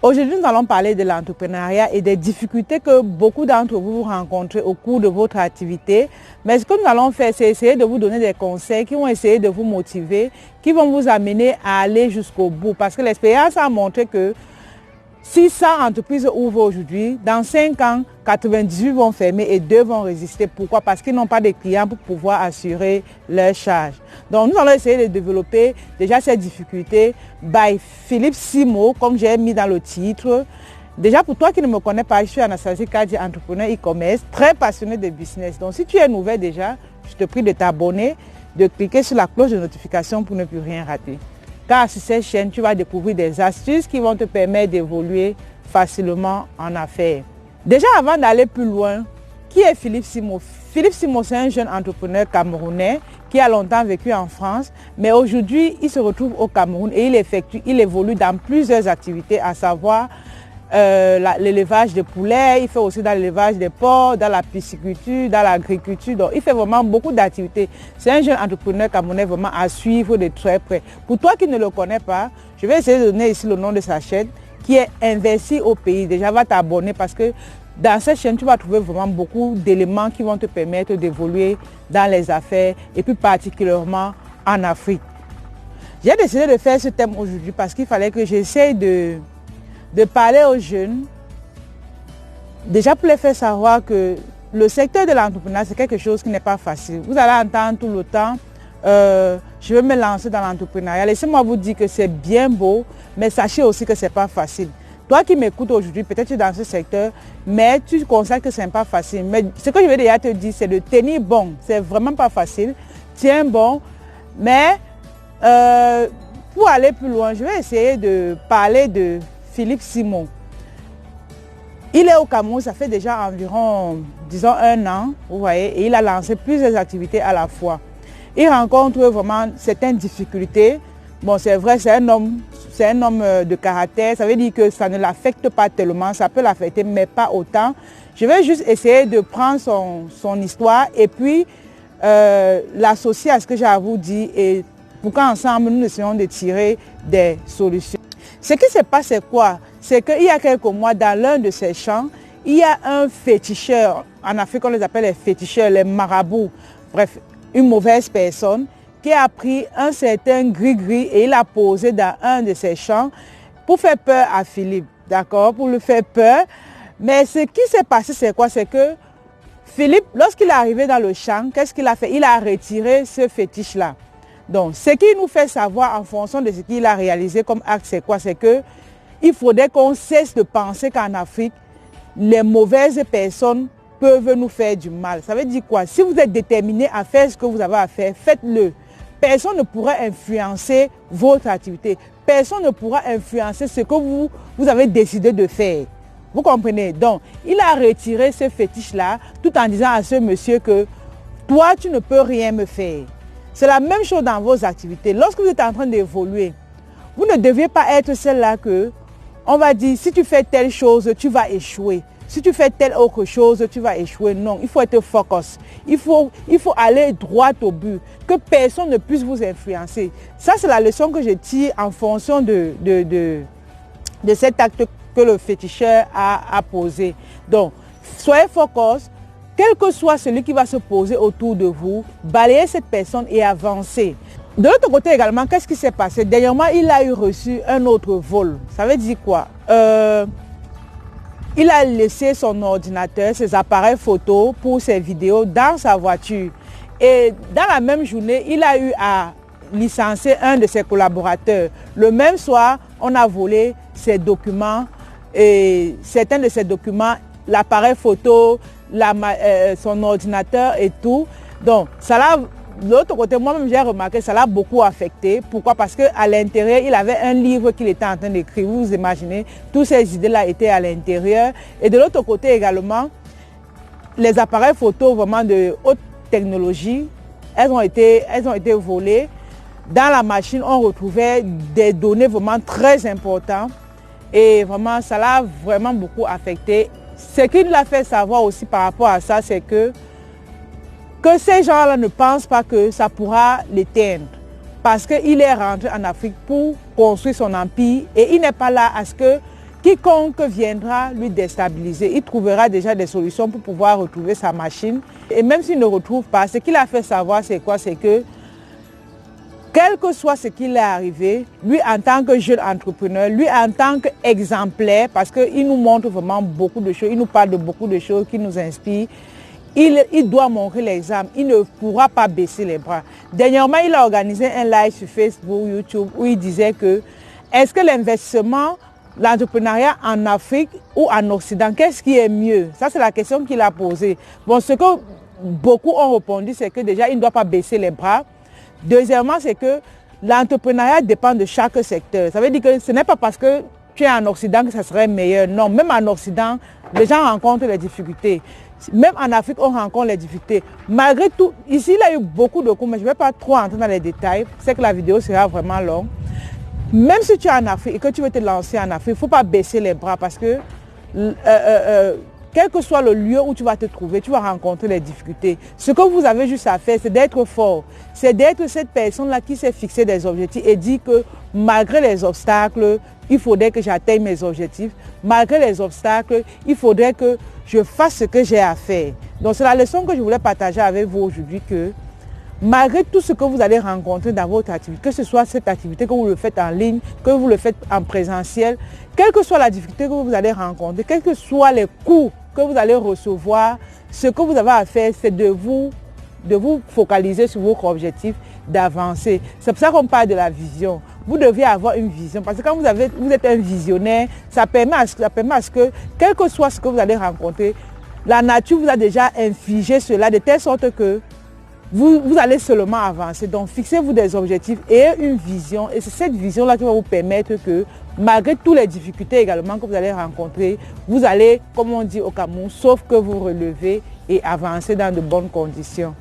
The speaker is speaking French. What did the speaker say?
Aujourd'hui, nous allons parler de l'entrepreneuriat et des difficultés que beaucoup d'entre vous rencontrez au cours de votre activité. Mais ce que nous allons faire, c'est essayer de vous donner des conseils qui vont essayer de vous motiver, qui vont vous amener à aller jusqu'au bout. Parce que l'expérience a montré que si 100 entreprises ouvrent aujourd'hui, dans 5 ans, 98 vont fermer et 2 vont résister. Pourquoi? Parce qu'ils n'ont pas de clients pour pouvoir assurer leurs charges. Donc, nous allons essayer de développer déjà ces difficultés by Philippe Simo, comme j'ai mis dans le titre. Déjà, pour toi qui ne me connais pas, je suis Anastasie Kadi, entrepreneur e-commerce, très passionné de business. Donc, si tu es nouvelle déjà, je te prie de t'abonner, de cliquer sur la cloche de notification pour ne plus rien rater. Car sur cette chaîne, tu vas découvrir des astuces qui vont te permettre d'évoluer facilement en affaires. Déjà, avant d'aller plus loin, qui est Philippe Simo? Philippe Simo, c'est un jeune entrepreneur camerounais qui a longtemps vécu en France, mais aujourd'hui, il se retrouve au Cameroun et il évolue dans plusieurs activités, à savoir l'élevage de poulets, il fait aussi dans l'élevage des porcs, dans la pisciculture, dans l'agriculture. Donc, il fait vraiment beaucoup d'activités. C'est un jeune entrepreneur camerounais vraiment à suivre de très près. Pour toi qui ne le connais pas, je vais essayer de donner ici le nom de sa chaîne qui est Investi au pays. Déjà, va t'abonner parce que dans cette chaîne, tu vas trouver vraiment beaucoup d'éléments qui vont te permettre d'évoluer dans les affaires et plus particulièrement en Afrique. J'ai décidé de faire ce thème aujourd'hui parce qu'il fallait que j'essaye de parler aux jeunes, déjà pour les faire savoir que le secteur de l'entrepreneuriat, c'est quelque chose qui n'est pas facile. Vous allez entendre tout le temps, je veux me lancer dans l'entrepreneuriat. Laissez-moi vous dire que c'est bien beau, mais sachez aussi que ce n'est pas facile. Toi qui m'écoutes aujourd'hui, peut-être tu es dans ce secteur, mais tu constates que ce n'est pas facile. Mais ce que je vais déjà te dire, c'est de tenir bon. C'est vraiment pas facile. Tiens bon, mais pour aller plus loin, je vais essayer de parler de Philippe Simo. Il est au Cameroun, ça fait déjà environ, disons, 1 an, vous voyez, et il a lancé plusieurs activités à la fois. Il rencontre vraiment certaines difficultés. Bon, c'est vrai, c'est un homme de caractère, ça veut dire que ça ne l'affecte pas tellement, ça peut l'affecter, mais pas autant. Je vais juste essayer de prendre son histoire et puis l'associer à ce que j'ai à vous dire et pour qu'ensemble, nous essayons de tirer des solutions. Ce qui se passe, c'est quoi? C'est qu'il y a quelques mois, dans l'un de ces champs, il y a un féticheur. En Afrique, on les appelle les féticheurs, les marabouts. Bref, une mauvaise personne qui a pris un certain gris-gris et il l'a posé dans un de ces champs pour faire peur à Philippe. D'accord? Pour lui faire peur. Mais ce qui s'est passé, c'est quoi? C'est que Philippe, lorsqu'il est arrivé dans le champ, qu'est-ce qu'il a fait? Il a retiré ce fétiche-là. Donc, ce qui nous fait savoir en fonction de ce qu'il a réalisé comme acte, c'est quoi? C'est qu'il faudrait qu'on cesse de penser qu'en Afrique, les mauvaises personnes peuvent nous faire du mal. Ça veut dire quoi? Si vous êtes déterminé à faire ce que vous avez à faire, faites-le. Personne ne pourra influencer votre activité. Personne ne pourra influencer ce que vous avez décidé de faire. Vous comprenez? Donc, il a retiré ce fétiche-là tout en disant à ce monsieur que toi, tu ne peux rien me faire. C'est la même chose dans vos activités. Lorsque vous êtes en train d'évoluer, vous ne devez pas être celle-là que, on va dire, si tu fais telle chose, tu vas échouer. Si tu fais telle autre chose, tu vas échouer. Non, il faut être focus. Il faut aller droit au but. Que personne ne puisse vous influencer. Ça, c'est la leçon que je tire en fonction de cet acte que le féticheur a posé. Donc, soyez focus. Quel que soit celui qui va se poser autour de vous, balayez cette personne et avancez. De l'autre côté également, qu'est-ce qui s'est passé? Dernièrement, il a reçu un autre vol. Ça veut dire quoi? Il a laissé son ordinateur, ses appareils photo pour ses vidéos dans sa voiture. Et dans la même journée, il a eu à licencier un de ses collaborateurs. Le même soir, on a volé ses documents et certains de ses documents, l'appareil photo, son ordinateur et tout. Donc, ça l'a, de l'autre côté, moi-même j'ai remarqué, ça l'a beaucoup affecté. Pourquoi? Parce qu'à l'intérieur, il avait un livre qu'il était en train d'écrire. Vous vous imaginez, toutes ces idées-là étaient à l'intérieur. Et de l'autre côté également, les appareils photo vraiment de haute technologie, elles ont été volées. Dans la machine, on retrouvait des données vraiment très importantes. Et vraiment, ça l'a vraiment beaucoup affecté. Ce qui l'a fait savoir aussi par rapport à ça, c'est que ces gens-là ne pensent pas que ça pourra l'éteindre. Parce qu'il est rentré en Afrique pour construire son empire et il n'est pas là à ce que quiconque viendra lui déstabiliser, il trouvera déjà des solutions pour pouvoir retrouver sa machine. Et même s'il ne retrouve pas, ce qu'il a fait savoir, c'est quoi? C'est que, quel que soit ce qui est arrivé, lui en tant que jeune entrepreneur, lui en tant qu'exemplaire, parce qu'il nous montre vraiment beaucoup de choses, il nous parle de beaucoup de choses qui nous inspirent, il doit montrer l'exemple, il ne pourra pas baisser les bras. Dernièrement, il a organisé un live sur Facebook, YouTube, où il disait que, est-ce que l'investissement, l'entrepreneuriat en Afrique ou en Occident, qu'est-ce qui est mieux? Ça, c'est la question qu'il a posée. Bon, ce que beaucoup ont répondu, c'est que déjà, il ne doit pas baisser les bras. Deuxièmement, c'est que l'entrepreneuriat dépend de chaque secteur. Ça veut dire que ce n'est pas parce que tu es en Occident que ça serait meilleur. Non, même en Occident, les gens rencontrent les difficultés. Même en Afrique, on rencontre les difficultés. Malgré tout, ici, il y a eu beaucoup de cours, mais je ne vais pas trop entrer dans les détails. C'est que la vidéo sera vraiment longue. Même si tu es en Afrique et que tu veux te lancer en Afrique, il ne faut pas baisser les bras parce que quel que soit le lieu où tu vas te trouver, tu vas rencontrer les difficultés. Ce que vous avez juste à faire, c'est d'être fort. C'est d'être cette personne-là qui s'est fixé des objectifs et dit que malgré les obstacles, il faudrait que j'atteigne mes objectifs. Malgré les obstacles, il faudrait que je fasse ce que j'ai à faire. Donc c'est la leçon que je voulais partager avec vous aujourd'hui, que malgré tout ce que vous allez rencontrer dans votre activité, que ce soit cette activité que vous le faites en ligne, que vous le faites en présentiel, quelle que soit la difficulté que vous allez rencontrer, quels que soient les coûts que vous allez recevoir, ce que vous avez à faire, c'est de vous focaliser sur votre objectif, d'avancer. C'est pour ça qu'on parle de la vision. Vous devez avoir une vision, parce que quand vous êtes un visionnaire, ça permet à ce que, quel que soit ce que vous allez rencontrer, la nature vous a déjà infligé cela de telle sorte que vous allez seulement avancer. Donc, fixez-vous des objectifs et une vision. Et c'est cette vision-là qui va vous permettre que, malgré toutes les difficultés également que vous allez rencontrer, vous allez, comme on dit au Cameroun, sauf que vous relevez et avancer dans de bonnes conditions.